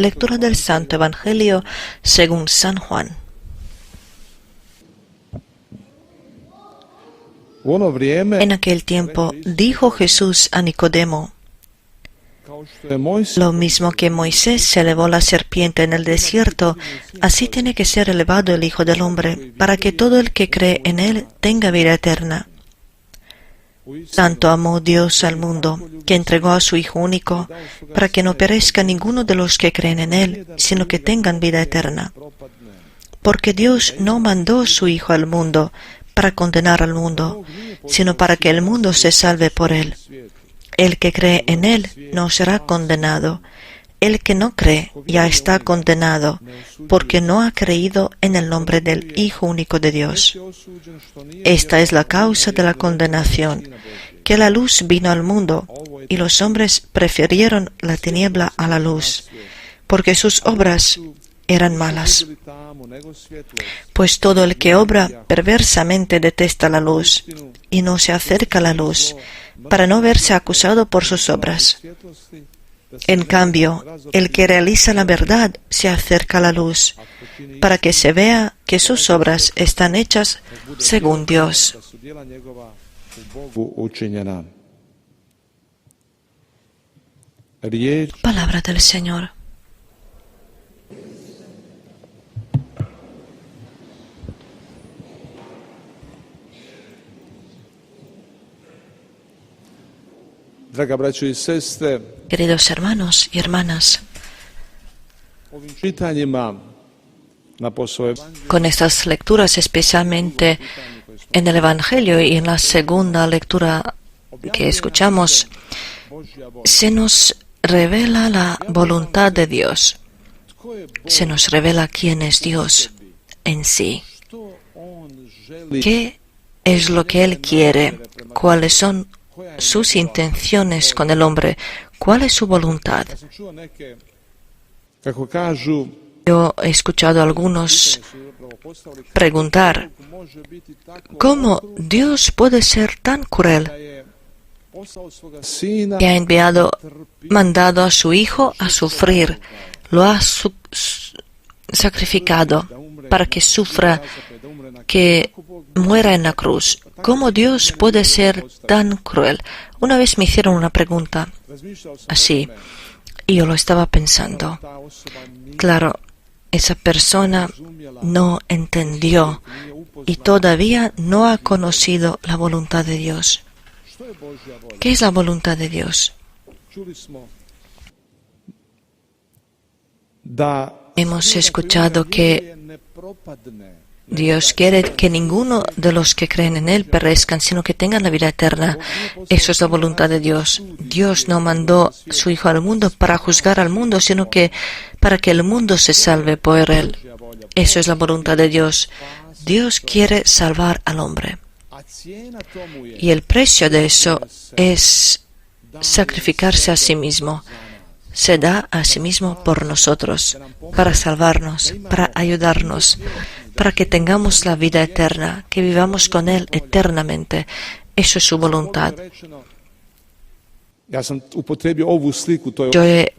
Lectura del Santo Evangelio según San Juan. En aquel tiempo dijo Jesús a Nicodemo: lo mismo que Moisés se elevó la serpiente en el desierto, así tiene que ser elevado el Hijo del Hombre, para que todo el que cree en él tenga vida eterna. Tanto amó Dios al mundo, que entregó a su Hijo único, para que no perezca ninguno de los que creen en él, sino que tengan vida eterna. Porque Dios no mandó su Hijo al mundo para condenar al mundo, sino para que el mundo se salve por él. El que cree en él no será condenado. El que no cree ya está condenado, porque no ha creído en el nombre del Hijo único de Dios. Esta es la causa de la condenación, que la luz vino al mundo, y los hombres prefirieron la tiniebla a la luz, porque sus obras eran malas. Pues todo el que obra perversamente detesta la luz, y no se acerca a la luz, para no verse acusado por sus obras. En cambio, el que realiza la verdad se acerca a la luz, para que se vea que sus obras están hechas según Dios. Palabra del Señor. Queridos hermanos y hermanas, con estas lecturas, especialmente en el Evangelio y en la segunda lectura que escuchamos, se nos revela la voluntad de Dios. Se nos revela quién es Dios en sí. ¿Qué es lo que Él quiere? ¿Cuáles son sus intenciones con el hombre? ¿Cuál es su voluntad? Yo he escuchado a algunos preguntar: ¿cómo Dios puede ser tan cruel, que ha mandado a su Hijo a sufrir, lo ha sacrificado para que sufra, que muera en la cruz? ¿Cómo Dios puede ser tan cruel? Una vez me hicieron una pregunta así, y yo lo estaba pensando. Claro, esa persona no entendió y todavía no ha conocido la voluntad de Dios. ¿Qué es la voluntad de Dios? Hemos escuchado que Dios quiere que ninguno de los que creen en Él perezcan, sino que tengan la vida eterna. Eso es la voluntad de Dios. Dios no mandó su Hijo al mundo para juzgar al mundo, sino que para que el mundo se salve por Él. Eso es la voluntad de Dios. Dios quiere salvar al hombre. Y el precio de eso es sacrificarse a sí mismo. Se da a sí mismo por nosotros, para salvarnos, para ayudarnos, para que tengamos la vida eterna, que vivamos con Él eternamente. Eso es su voluntad. Yo he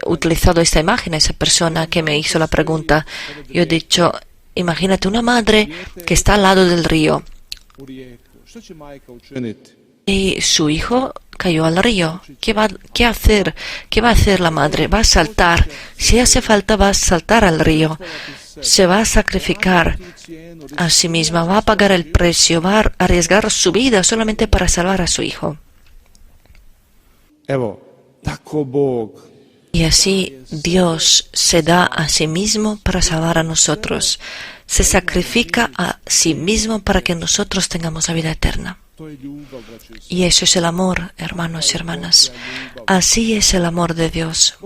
utilizado esta imagen a esa persona que me hizo la pregunta. Yo he dicho: imagínate una madre que está al lado del río y su hijo cayó al río. ¿Qué va a hacer? ¿Qué va a hacer la madre? Va a saltar. Si hace falta, va a saltar al río. Se va a sacrificar a sí misma, va a pagar el precio, va a arriesgar su vida solamente para salvar a su hijo. Y así Dios se da a sí mismo para salvar a nosotros. Se sacrifica a sí mismo para que nosotros tengamos la vida eterna. Y eso es el amor, hermanos y hermanas. Así es el amor de Dios.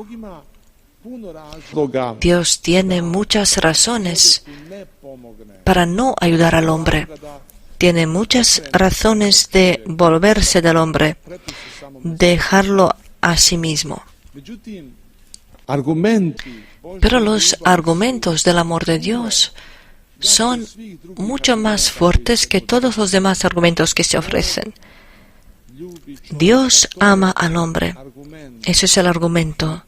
Dios tiene muchas razones para no ayudar al hombre. Tiene muchas razones de volverse del hombre, dejarlo a sí mismo. Pero los argumentos del amor de Dios son mucho más fuertes que todos los demás argumentos que se ofrecen. Dios ama al hombre. Ese es el argumento.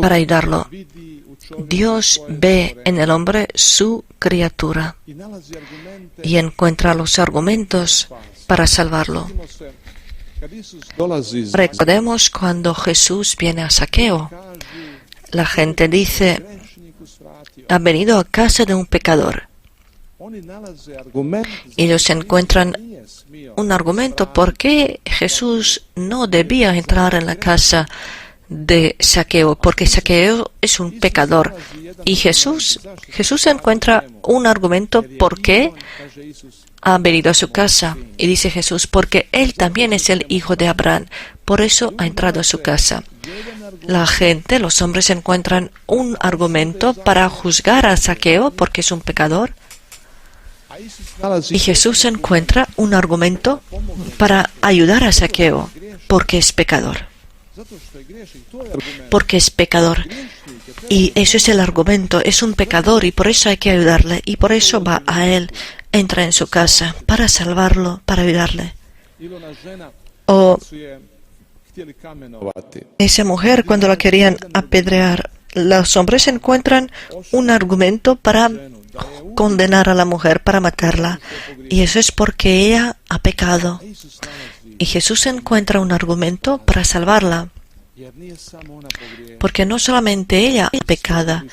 para ayudarlo. Dios ve en el hombre su criatura y encuentra los argumentos para salvarlo. Recordemos cuando Jesús viene a Zaqueo. La gente dice, ha venido a casa de un pecador. Ellos encuentran un argumento por qué Jesús no debía entrar en la casa de Zaqueo, porque Zaqueo es un pecador. Y Jesús encuentra un argumento por qué ha venido a su casa. Y dice Jesús, porque él también es el hijo de Abraham, por eso ha entrado a su casa. La gente, los hombres, encuentran un argumento para juzgar a Zaqueo porque es un pecador. Y Jesús encuentra un argumento para ayudar a Zaqueo porque es pecador. Porque es pecador. Y eso es el argumento, es un pecador y por eso hay que ayudarle. Y por eso va a él, entra en su casa para salvarlo, para ayudarle. O esa mujer, cuando la querían apedrear, los hombres encuentran un argumento para condenar a la mujer, para matarla. Y eso es porque ella ha pecado. Y Jesús encuentra un argumento para salvarla. Porque no solamente ella ha pecado,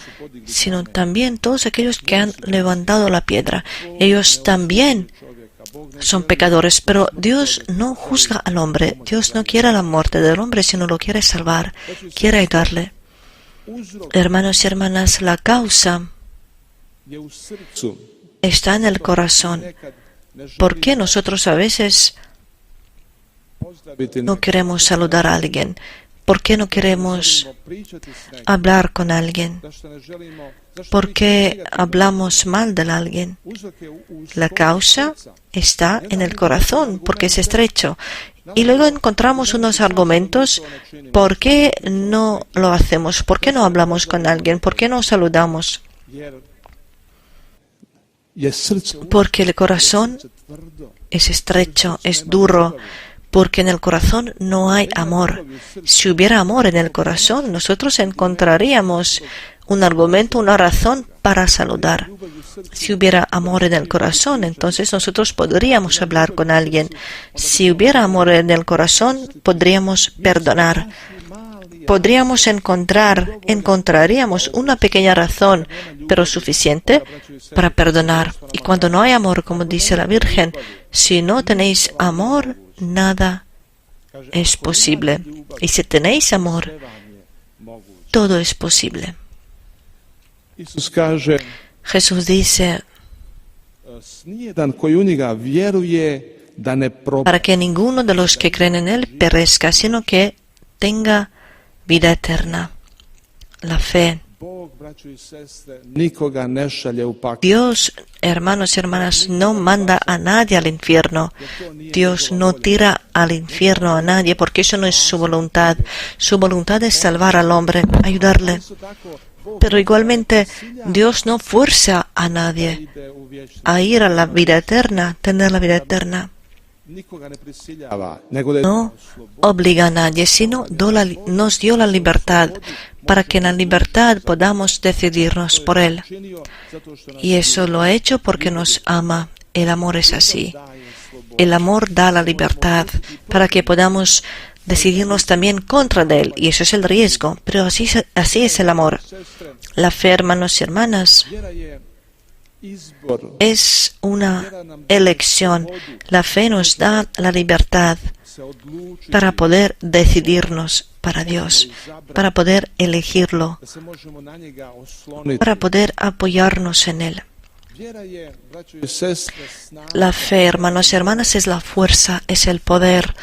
sino también todos aquellos que han levantado la piedra. Ellos también son pecadores, pero Dios no juzga al hombre. Dios no quiere la muerte del hombre, sino lo quiere salvar, quiere ayudarle. Hermanos y hermanas, la causa está en el corazón. ¿Por qué nosotros a veces no queremos saludar a alguien? ¿Por qué no queremos hablar con alguien? ¿Por qué hablamos mal de alguien? La causa está en el corazón, porque es estrecho. Y luego encontramos unos argumentos. ¿Por qué no lo hacemos? ¿Por qué no hablamos con alguien? ¿Por qué no saludamos? Porque el corazón es estrecho, es duro. Porque en el corazón no hay amor. Si hubiera amor en el corazón, nosotros encontraríamos un argumento, una razón para saludar. Si hubiera amor en el corazón, entonces nosotros podríamos hablar con alguien. Si hubiera amor en el corazón, podríamos perdonar. Encontraríamos una pequeña razón, pero suficiente para perdonar. Y cuando no hay amor, como dice la Virgen, si no tenéis amor, nada es posible. Y si tenéis amor, todo es posible. Jesús dice, para que ninguno de los que creen en Él perezca, sino que tenga vida eterna. La fe. Dios, hermanos y hermanas, no manda a nadie al infierno. Dios no tira al infierno a nadie, porque eso no es su voluntad. Su voluntad es salvar al hombre, ayudarle. Pero igualmente, Dios no fuerza a nadie a ir a la vida eterna, tener la vida eterna. No obliga a nadie, sino nos dio la libertad, para que en la libertad podamos decidirnos por Él. Y eso lo ha hecho porque nos ama. El amor es así. El amor da la libertad para que podamos decidirnos también contra de Él. Y eso es el riesgo. Pero así es el amor. La fe, hermanos y hermanas, es una elección. La fe nos da la libertad para poder decidirnos para Dios, para poder elegirlo, para poder apoyarnos en Él. La fe, hermanos y hermanas, es la fuerza, es el poder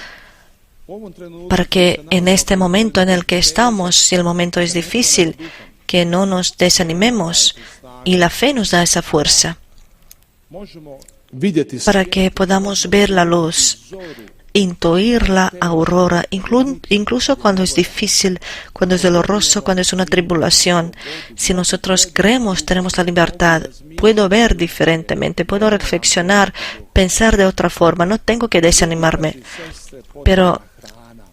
para que en este momento en el que estamos, si el momento es difícil, que no nos desanimemos, y la fe nos da esa fuerza para que podamos ver la luz, intuir la aurora, incluso cuando es difícil, cuando es doloroso, cuando es una tribulación. Si nosotros creemos, tenemos la libertad. Puedo ver diferentemente, puedo reflexionar, pensar de otra forma, no tengo que desanimarme. Pero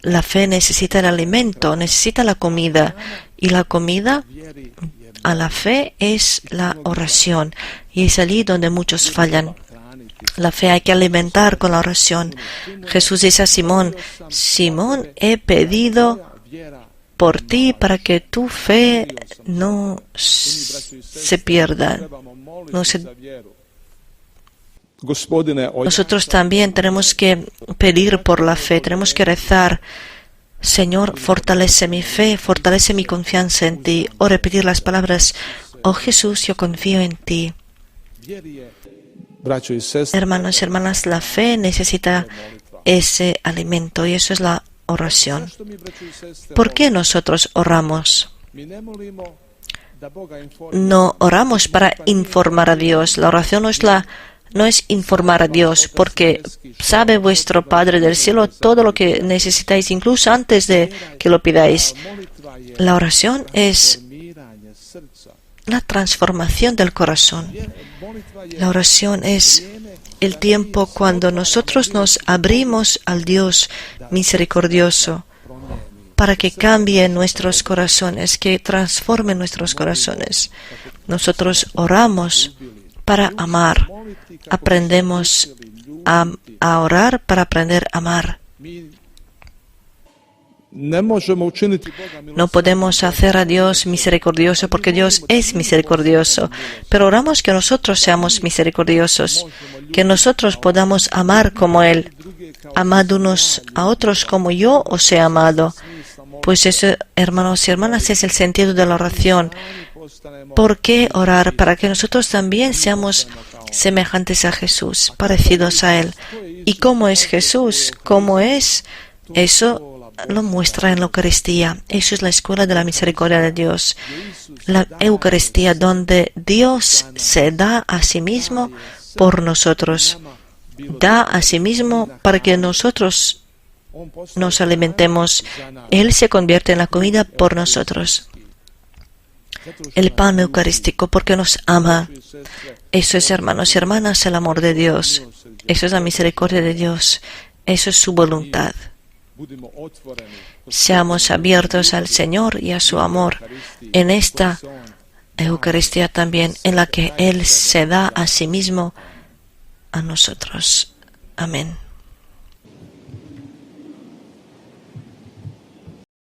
la fe necesita el alimento, necesita la comida, Y la comida a la fe es la oración. Y es allí donde muchos fallan. La fe hay que alimentar con la oración. Jesús dice a Simón, Simón, he pedido por ti para que tu fe no se pierda. Nosotros también tenemos que pedir por la fe, tenemos que rezar. Señor, fortalece mi fe, fortalece mi confianza en ti. O repetir las palabras, oh Jesús, yo confío en ti. Hermanos y hermanas, la fe necesita ese alimento y eso es la oración. ¿Por qué nosotros oramos? No oramos para informar a Dios. La oración no es informar a Dios, porque sabe vuestro Padre del cielo todo lo que necesitáis, incluso antes de que lo pidáis. La oración es la transformación del corazón. La oración es el tiempo cuando nosotros nos abrimos al Dios misericordioso para que cambie nuestros corazones, que transforme nuestros corazones. Nosotros oramos para amar. Aprendemos a orar para aprender a amar. No podemos hacer a Dios misericordioso porque Dios es misericordioso, pero oramos que nosotros seamos misericordiosos, que nosotros podamos amar como Él, amad unos a otros como yo os he amado. Pues eso, hermanos y hermanas, es el sentido de la oración. ¿Por qué orar? Para que nosotros también seamos semejantes a Jesús, parecidos a Él. ¿Y cómo es Jesús? ¿Cómo es? Eso lo muestra en la Eucaristía. Eso es la escuela de la misericordia de Dios. La Eucaristía donde Dios se da a sí mismo por nosotros. Da a sí mismo para que nosotros nos alimentemos. Él se convierte en la comida por nosotros. El pan eucarístico porque nos ama. Eso es, hermanos y hermanas, el amor de Dios. Eso es la misericordia de Dios. Eso es su voluntad. Seamos abiertos al Señor y a su amor en esta Eucaristía también, en la que Él se da a sí mismo a nosotros. Amén.